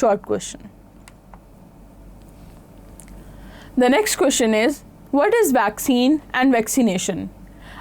short question. The next question is, what is vaccine and vaccination?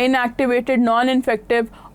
inactivated, non-infective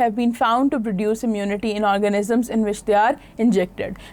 have been found to produce immunity in organisms in which they are injected.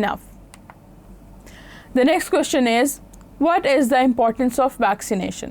enough. The next question is, what is the importance of vaccination?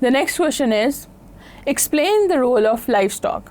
The next question is, explain the role of livestock.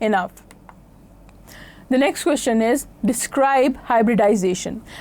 enough. The next question is, describe hybridization.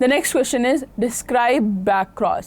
The next question is, describe back cross.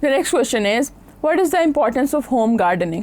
The next question is, what is the importance of home gardening?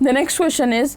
The next question is,